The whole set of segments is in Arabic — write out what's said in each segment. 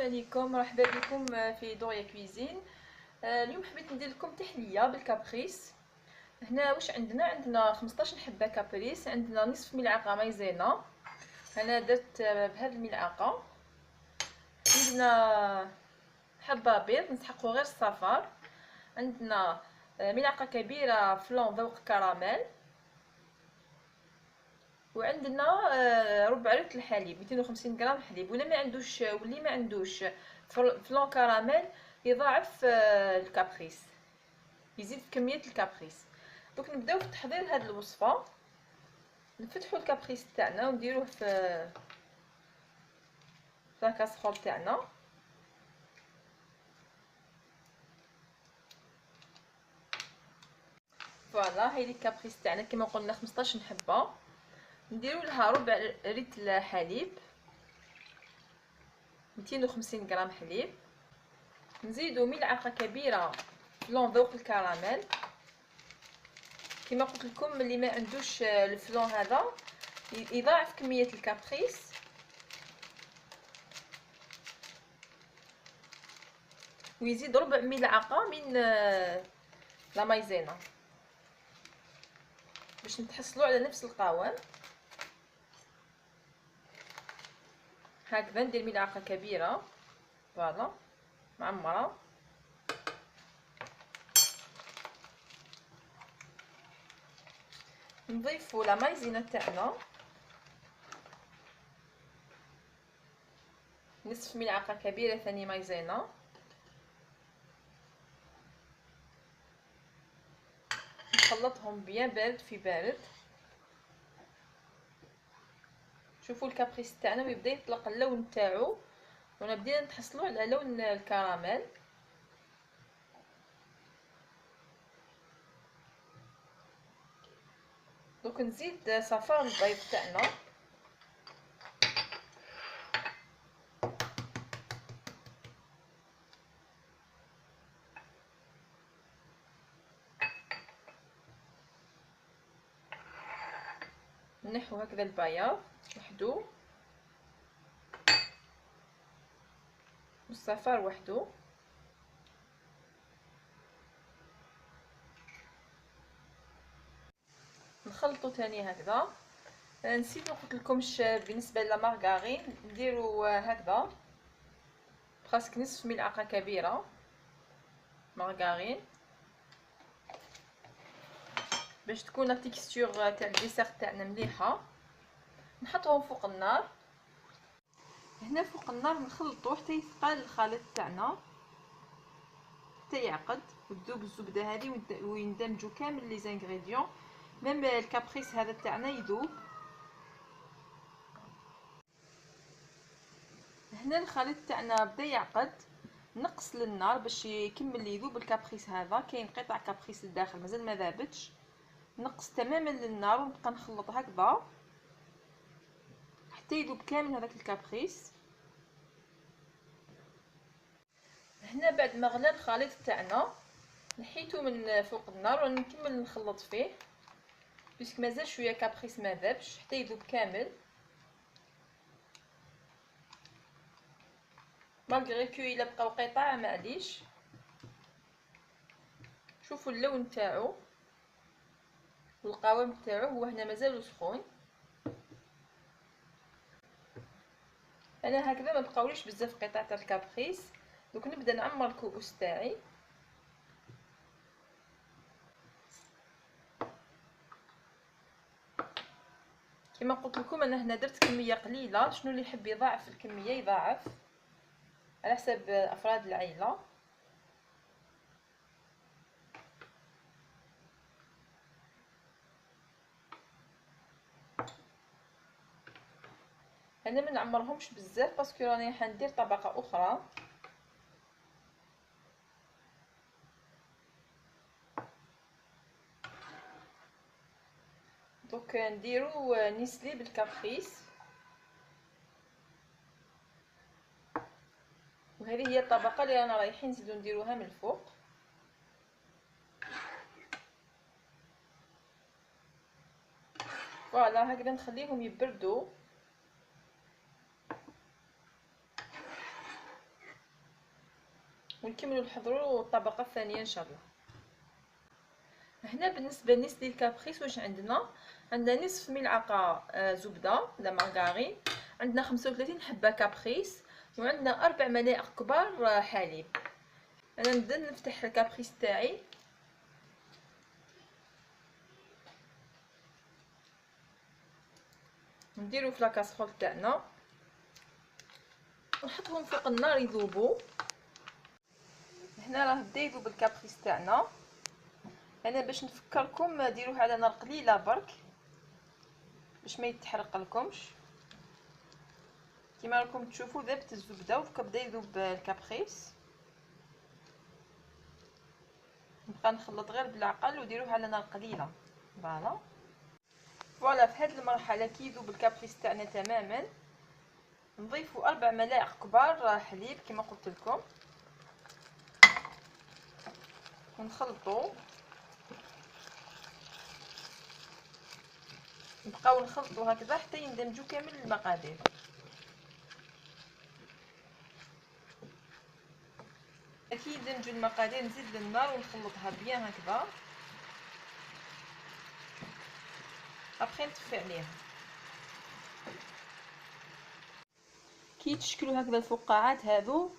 عليكم، مرحبا بكم في دوريا كويزين. اليوم حبيت ندير لكم تحليه بالكابريس. هنا واش عندنا 15 حبه كابريس، عندنا نصف ملعقه مايزينا. انا درت بهذه الملعقه. عندنا حبه بيض نسحقو غير الصفار. عندنا ملعقه كبيره فلون ذوق كراميل، وعندنا ربع لتر الحليب 250 غرام حليب. واللي ما عندوش فلون كراميل يضاعف الكابريس، يزيد في كميه الكابريس. دوك نبداو في تحضير هذه الوصفه. نفتحوا الكابريس تاعنا ونديروه في الكاسرول تاعنا. فوالا هاي الكابريس تاعنا كما قلنا 15 حبه. نديروا لها ربع لتر حليب 250 غرام حليب. نزيدوا ملعقه كبيره فلون ذوق الكراميل. كما قلت لكم اللي ما عندوش الفلون هذا يضاعف كميه الكابريس. ويزيد ربع ملعقه من لا مايزينا باش نتحصلوا على نفس القوام. هكذا ندير ملعقه كبيره فوالا معمره. نضيفوا لا مايزينا تاعنا نصف ملعقه كبيره ثاني مايزينا. نخلطهم بيان بارد في بارد. شوفوا الكابريس تاعنا ويبدا يطلق اللون تاعو، ونا بدينا نتحصلوا على لون الكراميل. دوك نزيد صفار البيض تاعنا. نحو هكذا البياض وحدو والصفار وحدو. نخلطو تاني هكذا. نسيت ما قلتلكمش بالنسبه للمارغرين نديرو هكذا براسك نصف ملعقه كبيره مارغرين باش تكون التكستور تاع الديسير تاعنا مليحه. نحطوهم فوق النار. هنا فوق النار نخلطو حتى يثقل الخليط تاعنا حتى يعقد وتذوب الزبده هذه ويندمجوا كامل لي زانغريديون. ميم الكابريس هذا تاعنا يذوب. هنا الخليط تاعنا بدا يعقد. نقص للنار باش يكمل يذوب الكابريس هذا. كاين قطع كابريس للداخل مازال ما ذابتش. نقص تماما للنار ونبقى نخلط هكذا حتى يذوب كامل هذاك الكابريس. هنا بعد ما غلى الخليط تاعنا نحيته من فوق النار ونكمل نخلط فيه باسكو مازال شويه كابريس ما ذابش حتى يذوب كامل. مالغري كو الا بقاو قطع معليش. شوفوا اللون تاعو والقوام تاعو هو هنا مازال سخون. انا هكذا ما بقاوليش بزاف قطع تاع الكابريس. دوك نبدا نعمر الكؤوس تاعي. كما قلت لكم انا هنا درت كميه قليله. شنو اللي يحب يضاعف الكميه يضاعف على حسب افراد العائله. انا ما نعمرهمش بزاف باسكو راني حندير طبقه اخرى. دوك نديرو نيسلي بالكابريس. وهذه هي الطبقه اللي رانا رايحين نزيدو نديروها من الفوق. فوالا هكذا نخليهم يبردوا. ونكملوا نحضروا الطبقه الثانيه ان شاء الله. هنا بالنسبه لنسلي الكابريس واش عندنا نصف ملعقه زبده ولا مارغرين، عندنا 35 حبه كابريس، وعندنا 4 ملائق كبار حليب. انا نبدا نفتح الكابريس تاعي، نديرو في لاكاسرول تاعنا ونحطهم فوق النار يذوبوا. هنا راه بدا يذوب الكابريس تاعنا. انا باش نفكركم ديروه على نار قليله برك باش ما يتحرق لكمش. كيما راكم تشوفوا ذابت الزبده وبدا يذوب الكابريس. نبقى نخلط غير بالعقل وديروه على نار قليله. فوالا في هذه المرحله كي يذوب الكابريس تاعنا تماما نضيفوا 4 ملائق كبار حليب كما قلت لكم ونخلطوا. نبقاو نخلطوا هكذا حتى يندمجوا كامل المقادير. كي يندمجوا المقادير نزيد للنار ونخلطها بيان هكذا. ابخي نطفي عليها. كي يتشكلوا هكذا الفقاعات هذو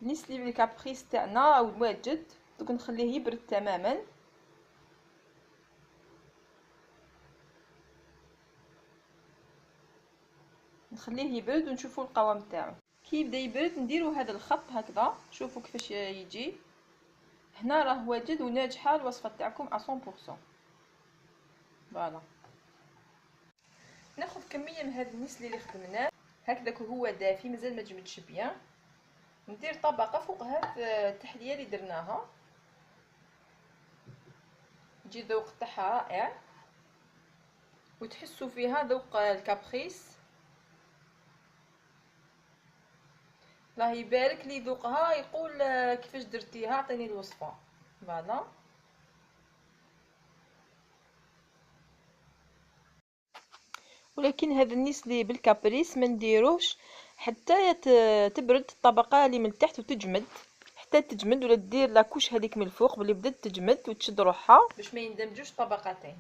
نسلي الكابريس تاعنا او الواجد دوك نخليه يبرد تماما. نخليه يبرد ونشوفوا القوام تاعو. كي يبدا يبرد نديروا هذا الخط هكذا، شوفوا كيفاش يجي. هنا راه واجد وناجحه الوصفه تاعكم 100%. فوالا ناخذ كميه من هذا النسلي اللي خدمناه هكذاك هو دافي مازال ما جمدش بيان. ندير طبقه فوق هاد التحليه اللي درناها، يجي الذوق تاعها رائع وتحسوا فيها ذوق الكابريس. الله يبارك لي ذوقها يقول كيفاش درتيها عطيني الوصفه. فوالا ولكن هذا النسلي بالكابريس ما نديروش حتى تبرد الطبقه اللي من تحت وتجمد، حتى تجمد ولا دير لاكوش هذيك من الفوق بلي بدات تجمد وتشد روحها باش ما يندمجوش طبقتين.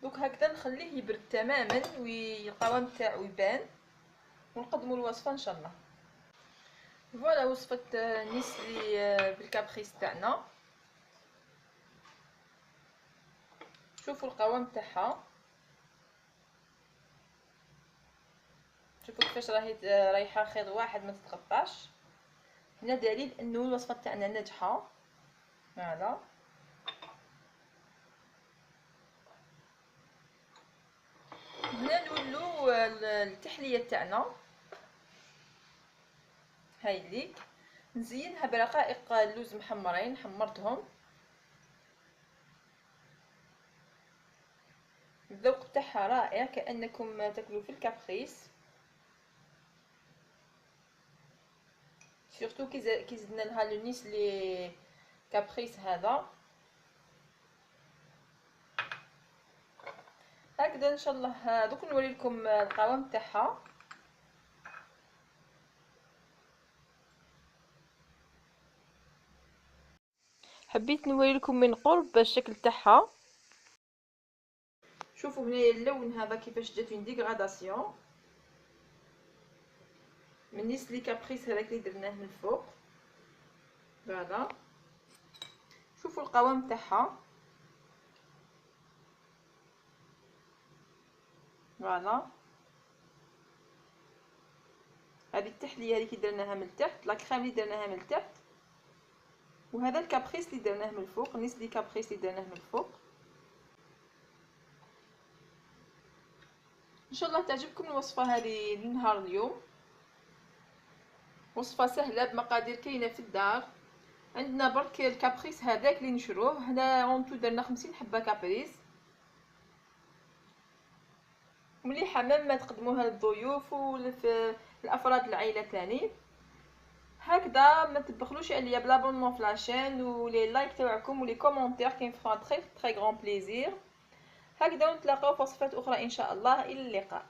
دوك هكذا نخليه يبرد تماما والقوام تاعو يبان ونقدموا الوصفه ان شاء الله. فوالا وصفه النسلي بالكابريس تاعنا. شوفوا القوام تاعها، شوفوا كيفاش راهي رايحه خيط واحد ما تتقطعش. هنا دليل انه الوصفه تاعنا ناجحه. فوالا هنا نولو التحليه تاعنا. هاي ليك نزينها برقائق اللوز محمرين حمرتهم. الذوق تاعها رائع كانكم تاكلوا في الكابريس. سورتو كي زدنا لها لو نسلي كابريس هذا هكذا ان شاء الله. دوك نوريلكم القوام تاعها. حبيت نوريلكم من قرب الشكل تاعها. شوفوا هنايا اللون هذا كيفاش جات اون ديغراداسيون من نسلي كابريس هذاك اللي درناه من الفوق. فوالا شوفوا القوام تاعها. فوالا هذه التحليه اللي درناها من التحت، لا كريم اللي درناها من التحت، وهذا الكابريس اللي درناه من الفوق، نسلي كابريس اللي درناه من الفوق. ان شاء الله تعجبكم الوصفه هذه لنهار اليوم. وصفه سهله بمقادير كاينه في الدار. عندنا برك الكابريس هذاك اللي نشروه. هنا اونتو درنا 50 حبه كابريس. مليحه ما تقدموها للضيوف والافراد العائله ثاني. هكذا ما تبخلوش عليا بلابونمون في لاشين ولي لايك تاعكم ولي كومونتير كي مفرا تري غران بليزير. هكذا، ونتلاقاو في وصفات اخرى ان شاء الله. الى اللقاء.